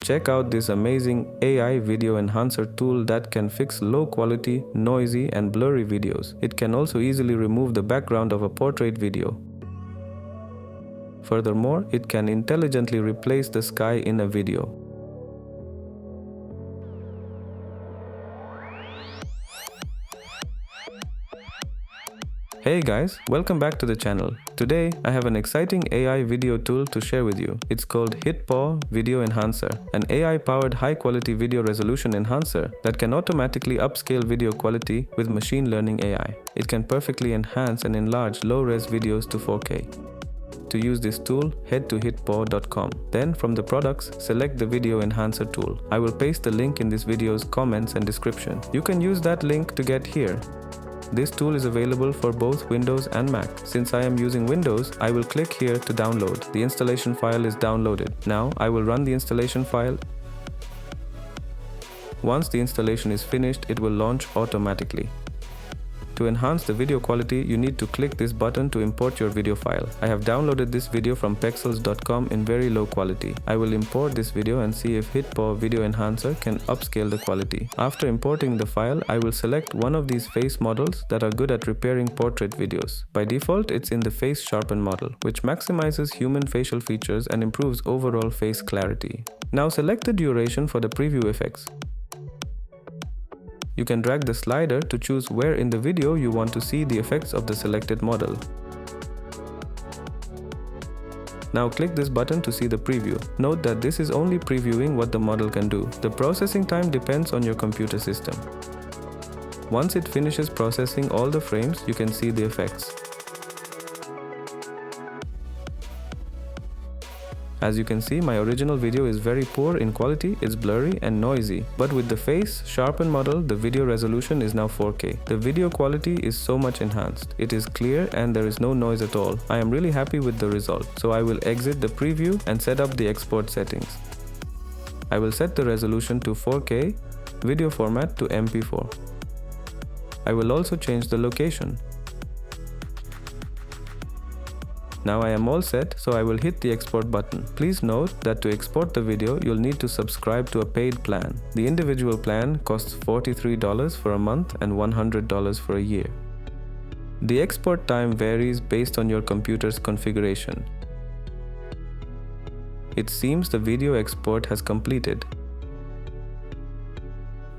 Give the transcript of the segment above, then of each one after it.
Check out this amazing AI video enhancer tool that can fix low quality, noisy, and blurry videos. It can also easily remove the background of a portrait video. Furthermore, it can intelligently replace the sky in a video. Hey guys, welcome back to the channel. Today, I have an exciting AI video tool to share with you. It's called HitPaw Video Enhancer, an AI-powered high-quality video resolution enhancer that can automatically upscale video quality with machine learning AI. It can perfectly enhance and enlarge low-res videos to 4K. To use this tool, head to hitpaw.com. Then, from the products, select the Video Enhancer tool. I will paste the link in this video's comments and description. You can use that link to get here. This tool is available for both Windows and Mac. Since I am using Windows, I will click here to download. The installation file is downloaded. Now, I will run the installation file. Once the installation is finished, it will launch automatically. To enhance the video quality, you need to click this button to import your video file. I have downloaded this video from pexels.com in very low quality. I will import this video and see if HitPaw Video Enhancer can upscale the quality. After importing the file, I will select one of these face models that are good at repairing portrait videos. By default, it's in the face sharpen model, which maximizes human facial features and improves overall face clarity. Now select the duration for the preview effects. You can drag the slider to choose where in the video you want to see the effects of the selected model. Now click this button to see the preview. Note that this is only previewing what the model can do. The processing time depends on your computer system. Once it finishes processing all the frames, you can see the effects. As you can see, my original video is very poor in quality, it's blurry and noisy. But with the face sharpen model, the video resolution is now 4K. The video quality is so much enhanced. It is clear and there is no noise at all. I am really happy with the result. So I will exit the preview and set up the export settings. I will set the resolution to 4K, video format to MP4. I will also change the location. Now I am all set, so I will hit the export button. Please note that to export the video, you'll need to subscribe to a paid plan. The individual plan costs $43 for a month and $100 for a year. The export time varies based on your computer's configuration. It seems the video export has completed.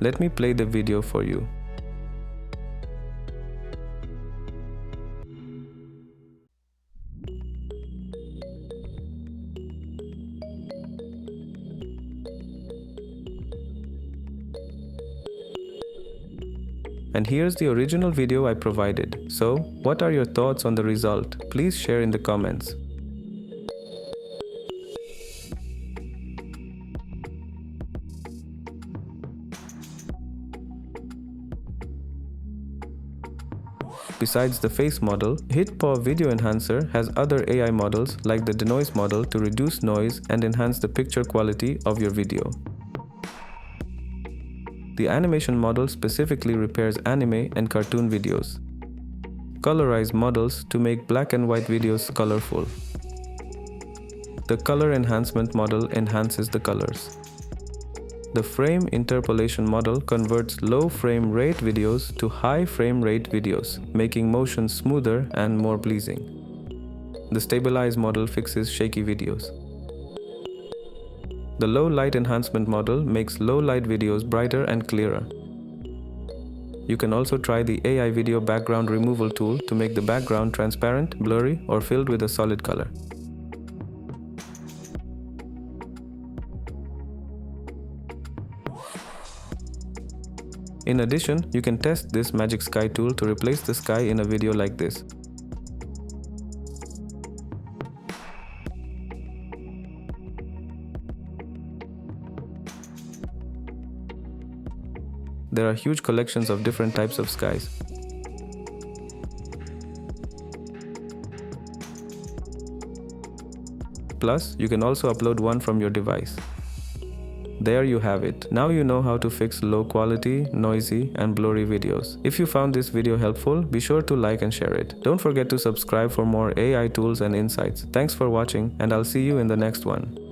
Let me play the video for you. And here's the original video I provided. So, what are your thoughts on the result? Please share in the comments. Besides the face model, HitPaw Video Enhancer has other AI models like the denoise model to reduce noise and enhance the picture quality of your video. The animation model specifically repairs anime and cartoon videos. Colorize models to make black and white videos colorful. The color enhancement model enhances the colors. The frame interpolation model converts low frame rate videos to high frame rate videos, making motion smoother and more pleasing. The stabilize model fixes shaky videos. The low light enhancement model makes low light videos brighter and clearer. You can also try the AI video background removal tool to make the background transparent, blurry, or filled with a solid color. In addition, you can test this Magic Sky tool to replace the sky in a video like this. There are huge collections of different types of skies. Plus, you can also upload one from your device. There you have it. Now you know how to fix low quality, noisy, and blurry videos. If you found this video helpful, be sure to like and share it. Don't forget to subscribe for more AI tools and insights. Thanks for watching, and I'll see you in the next one.